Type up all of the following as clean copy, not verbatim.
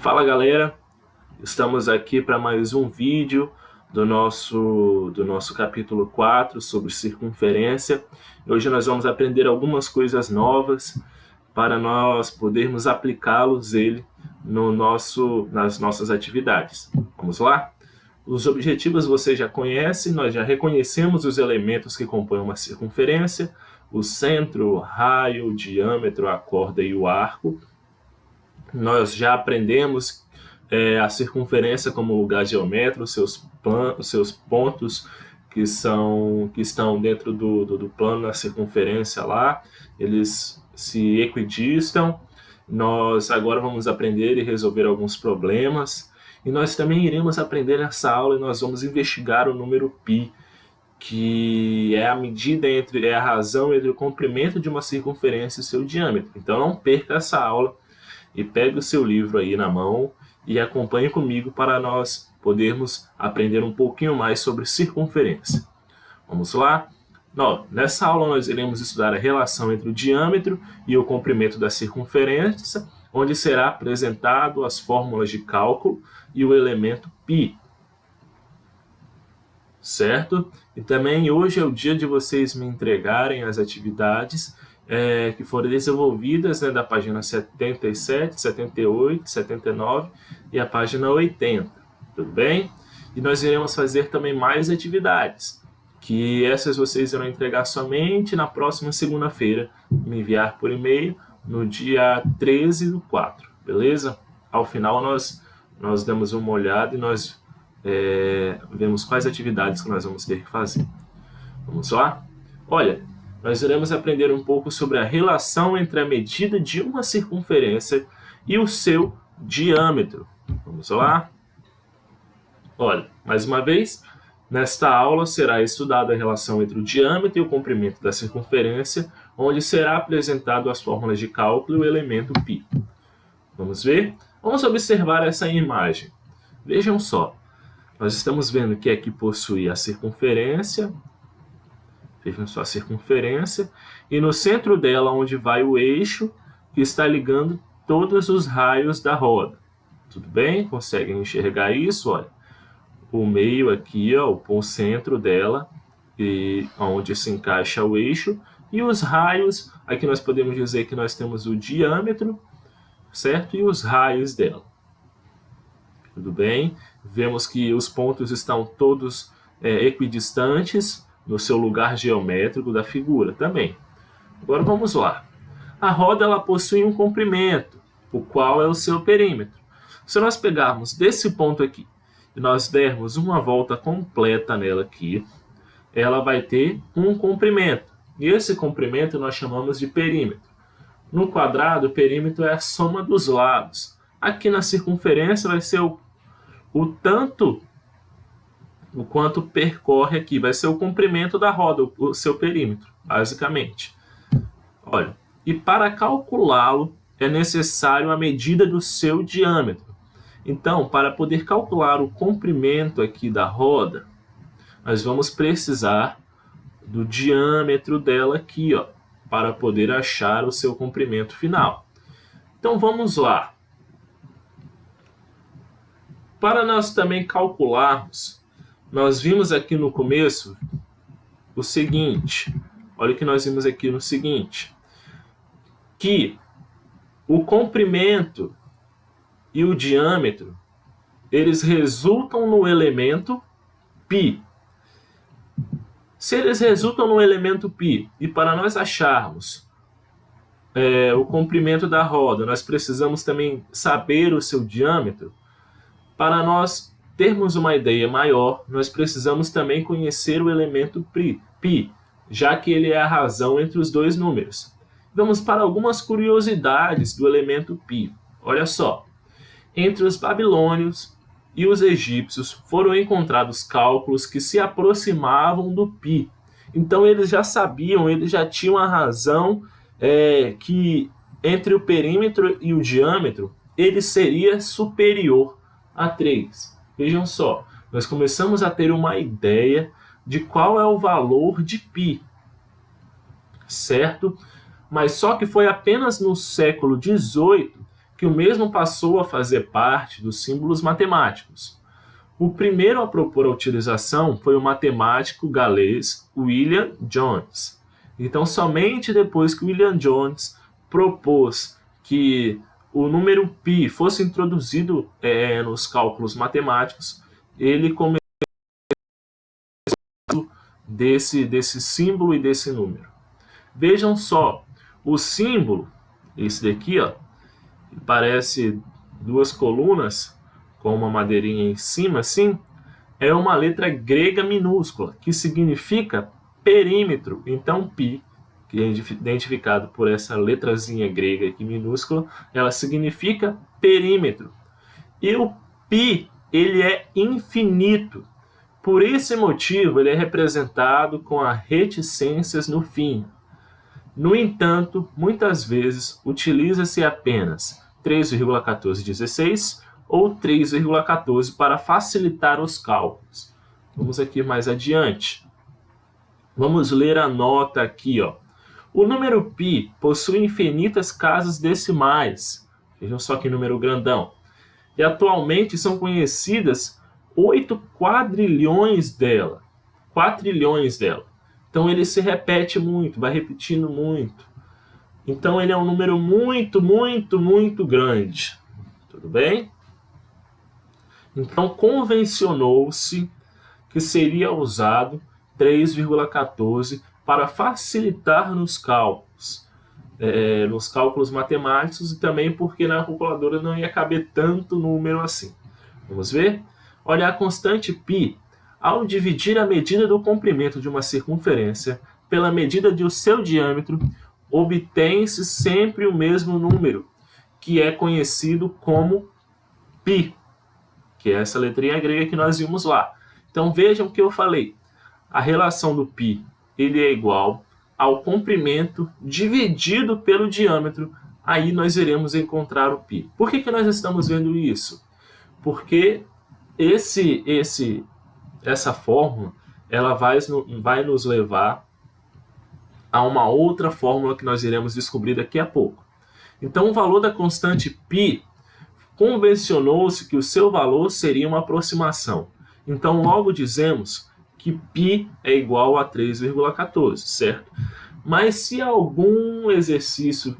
Fala galera, estamos aqui para mais um vídeo do nosso capítulo 4 sobre circunferência. Hoje nós vamos aprender algumas coisas novas para nós podermos aplicá-los nas nossas atividades. Vamos lá? Os objetivos você já conhece, nós já reconhecemos os elementos que compõem uma circunferência: o centro, o raio, o diâmetro, a corda e o arco. Nós já aprendemos a circunferência como lugar geométrico, os seus pontos que estão dentro do plano da circunferência lá, eles se equidistam. Nós agora vamos aprender e resolver alguns problemas. E nós também iremos aprender nessa aula e nós vamos investigar o número π, que é a medida é a razão entre o comprimento de uma circunferência e seu diâmetro. Então não perca essa aula e pegue o seu livro aí na mão e acompanhe comigo para nós podermos aprender um pouquinho mais sobre circunferência. Vamos lá? Nessa aula nós iremos estudar a relação entre o diâmetro e o comprimento da circunferência, onde será apresentado as fórmulas de cálculo e o elemento π. Certo? E também hoje é o dia de vocês me entregarem as atividades que foram desenvolvidas da página 77, 78, 79 e a página 80, tudo bem? E nós iremos fazer também mais atividades, que essas vocês irão entregar somente na próxima segunda-feira, me enviar por e-mail no dia 13/4, beleza? Ao final nós damos uma olhada e nós vemos quais atividades que nós vamos ter que fazer. Vamos lá? Olha, nós iremos aprender um pouco sobre a relação entre a medida de uma circunferência e o seu diâmetro. Vamos lá? Olha, mais uma vez, nesta aula será estudada a relação entre o diâmetro e o comprimento da circunferência, onde será apresentado as fórmulas de cálculo e o elemento π. Vamos ver? Vamos observar essa imagem. Vejam só, nós estamos vendo que aqui possui a circunferência. Vejam só a circunferência, e no centro dela, onde vai o eixo que está ligando todos os raios da roda. Tudo bem? Conseguem enxergar isso? Olha, o meio aqui, ó, o centro dela, e onde se encaixa o eixo, e os raios, aqui nós podemos dizer que nós temos o diâmetro, certo? E os raios dela. Tudo bem? Vemos que os pontos estão todos equidistantes no seu lugar geométrico da figura também. Agora vamos lá. A roda ela possui um comprimento, o qual é o seu perímetro. Se nós pegarmos desse ponto aqui e nós dermos uma volta completa nela aqui, ela vai ter um comprimento. E esse comprimento nós chamamos de perímetro. No quadrado, o perímetro é a soma dos lados. Aqui na circunferência vai ser o quanto percorre aqui, vai ser o comprimento da roda, o seu perímetro, basicamente. Olha, e para calculá-lo é necessário a medida do seu diâmetro. Então, para poder calcular o comprimento aqui da roda, nós vamos precisar do diâmetro dela aqui, ó, para poder achar o seu comprimento final. Então, vamos lá. Para nós também calcularmos, nós vimos aqui no começo o seguinte, olha o que nós vimos aqui no seguinte, que o comprimento e o diâmetro, eles resultam no elemento π. Se eles resultam no elemento π, e para nós acharmos o comprimento da roda, nós precisamos também saber o seu diâmetro. Para nós termos uma ideia maior, nós precisamos também conhecer o elemento π, já que ele é a razão entre os dois números. Vamos para algumas curiosidades do elemento π. Olha só, entre os babilônios e os egípcios foram encontrados cálculos que se aproximavam do π. Então eles já sabiam, eles já tinham a razão que entre o perímetro e o diâmetro, ele seria superior a 3. Vejam só, nós começamos a ter uma ideia de qual é o valor de π, certo? Mas só que foi apenas no século XVIII que o mesmo passou a fazer parte dos símbolos matemáticos. O primeiro a propor a utilização foi o matemático galês William Jones. Então, somente depois que William Jones propôs que o número π fosse introduzido nos cálculos matemáticos, ele começou desse símbolo e desse número. Vejam só, o símbolo, esse daqui, ó, parece duas colunas com uma madeirinha em cima, assim, é uma letra grega minúscula, que significa perímetro. Então, π, que é identificado por essa letrazinha grega aqui minúscula, ela significa perímetro. E o π, ele é infinito. Por esse motivo, ele é representado com as reticências no fim. No entanto, muitas vezes utiliza-se apenas 3,1416 ou 3,14 para facilitar os cálculos. Vamos aqui mais adiante. Vamos ler a nota aqui, ó. O número π possui infinitas casas decimais. Vejam só que número grandão. E atualmente são conhecidas 8 quadrilhões dela. 4 trilhões dela. Então ele se repete muito, vai repetindo muito. Então ele é um número muito, muito, muito grande. Tudo bem? Então convencionou-se que seria usado 3,14 para facilitar nos cálculos matemáticos e também porque na calculadora não ia caber tanto número assim. Vamos ver? Olha, a constante π, ao dividir a medida do comprimento de uma circunferência pela medida do seu diâmetro, obtém-se sempre o mesmo número, que é conhecido como π, que é essa letrinha grega que nós vimos lá. Então vejam o que eu falei. A relação do π ele é igual ao comprimento dividido pelo diâmetro. Aí nós iremos encontrar o π. Por que nós estamos vendo isso? Porque essa fórmula ela vai nos levar a uma outra fórmula que nós iremos descobrir daqui a pouco. Então o valor da constante π convencionou-se que o seu valor seria uma aproximação. Então logo dizemos que π é igual a 3,14, certo? Mas se algum exercício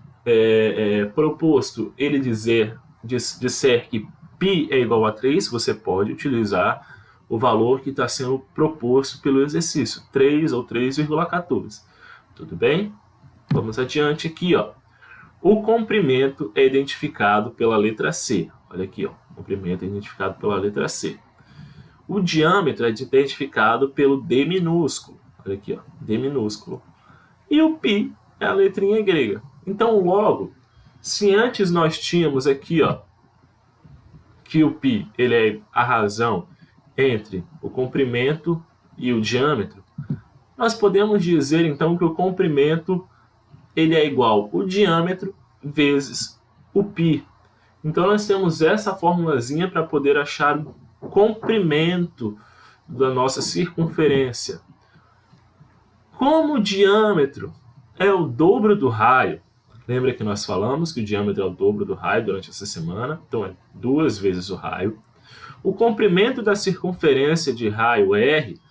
proposto ele disser que π é igual a 3, você pode utilizar o valor que está sendo proposto pelo exercício, 3 ou 3,14. Tudo bem? Vamos adiante aqui, ó. O comprimento é identificado pela letra C. Olha aqui, ó. O comprimento é identificado pela letra C. O diâmetro é identificado pelo D minúsculo. Olha aqui, ó. D minúsculo. E o π é a letrinha grega. Então, logo, se antes nós tínhamos aqui, ó, que o π ele é a razão entre o comprimento e o diâmetro, nós podemos dizer então que o comprimento ele é igual ao diâmetro vezes o π. Então nós temos essa formulazinha para poder achar o comprimento da nossa circunferência. Como o diâmetro é o dobro do raio, lembra que nós falamos que o diâmetro é o dobro do raio durante essa semana, então é 2 vezes o raio. O comprimento da circunferência de raio R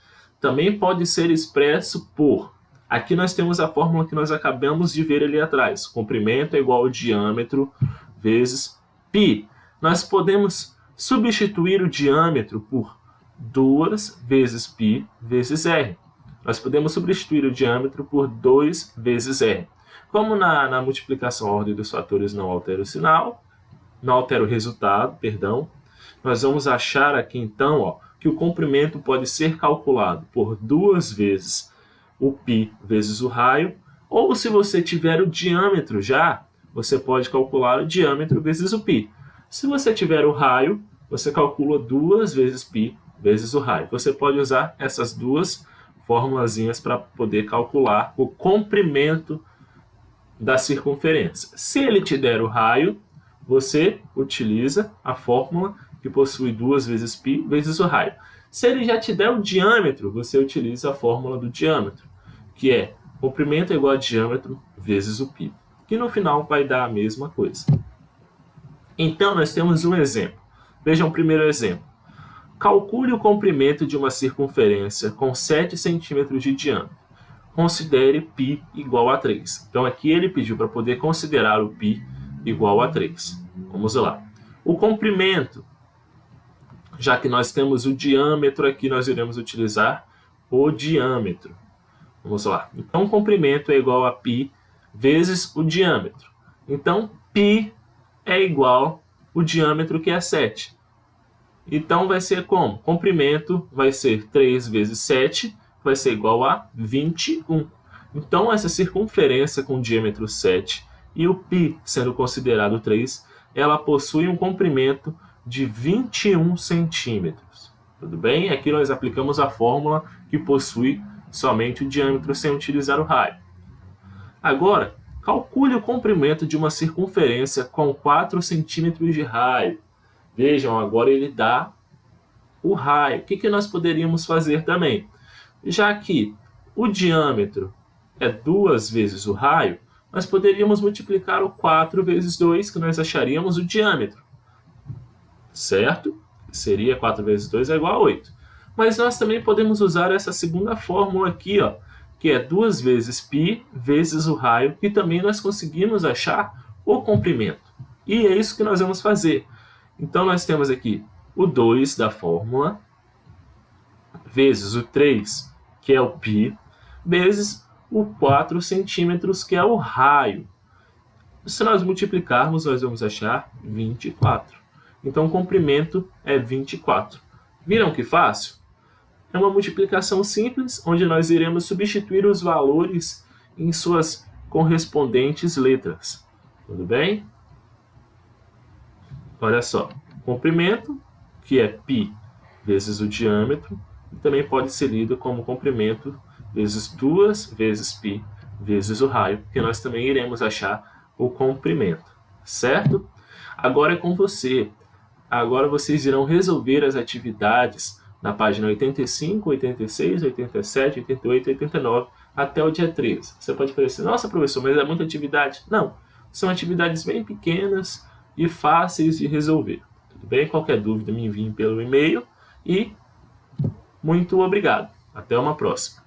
também pode ser expresso por... Aqui nós temos a fórmula que nós acabamos de ver ali atrás. Comprimento é igual ao diâmetro vezes π. Nós podemos substituir o diâmetro por 2 vezes π vezes R. Nós podemos substituir o diâmetro por 2 vezes R. Como na multiplicação a ordem dos fatores não altera o sinal, não altera o resultado, perdão, nós vamos achar aqui então, ó, que o comprimento pode ser calculado por 2 vezes o π vezes o raio, ou se você tiver o diâmetro já, você pode calcular o diâmetro vezes o π. Se você tiver o raio, você calcula 2 vezes π vezes o raio. Você pode usar essas duas formulazinhas para poder calcular o comprimento da circunferência. Se ele te der o raio, você utiliza a fórmula que possui 2 vezes π vezes o raio. Se ele já te der o diâmetro, você utiliza a fórmula do diâmetro, que é comprimento é igual a diâmetro vezes o π, que no final vai dar a mesma coisa. Então, nós temos um exemplo. Vejam o primeiro exemplo. Calcule o comprimento de uma circunferência com 7 centímetros de diâmetro. Considere π igual a 3. Então, aqui ele pediu para poder considerar o π igual a 3. Vamos lá. O comprimento, já que nós temos o diâmetro aqui, nós iremos utilizar o diâmetro. Vamos lá. Então, o comprimento é igual a π vezes o diâmetro. Então, π é igual ao diâmetro, que é 7. Então, vai ser como? Comprimento vai ser 3 vezes 7, vai ser igual a 21. Então, essa circunferência com diâmetro 7 e o π sendo considerado 3, ela possui um comprimento de 21 centímetros. Tudo bem? Aqui nós aplicamos a fórmula que possui somente o diâmetro sem utilizar o raio. Agora, calcule o comprimento de uma circunferência com 4 centímetros de raio. Vejam, agora ele dá o raio. O que nós poderíamos fazer também? Já que o diâmetro é 2 vezes o raio, nós poderíamos multiplicar o 4 vezes 2, que nós acharíamos o diâmetro. Certo? Seria 4 vezes 2 é igual a 8. Mas nós também podemos usar essa segunda fórmula aqui, ó, que é 2 vezes π vezes o raio, que também nós conseguimos achar o comprimento. E é isso que nós vamos fazer. Então, nós temos aqui o 2 da fórmula, vezes o 3, que é o π, vezes o 4 centímetros, que é o raio. Se nós multiplicarmos, nós vamos achar 24. Então, o comprimento é 24. Viram que fácil? É uma multiplicação simples, onde nós iremos substituir os valores em suas correspondentes letras. Tudo bem? Olha só, comprimento, que é π vezes o diâmetro, também pode ser lido como comprimento vezes 2 vezes π vezes o raio, que nós também iremos achar o comprimento, certo? Agora é com você. Agora vocês irão resolver as atividades na página 85, 86, 87, 88 e 89 até o dia 13. Você pode parecer, nossa, professor, mas é muita atividade. Não, são atividades bem pequenas e fáceis de resolver. Tudo bem? Qualquer dúvida me enviem pelo e-mail e muito obrigado. Até uma próxima.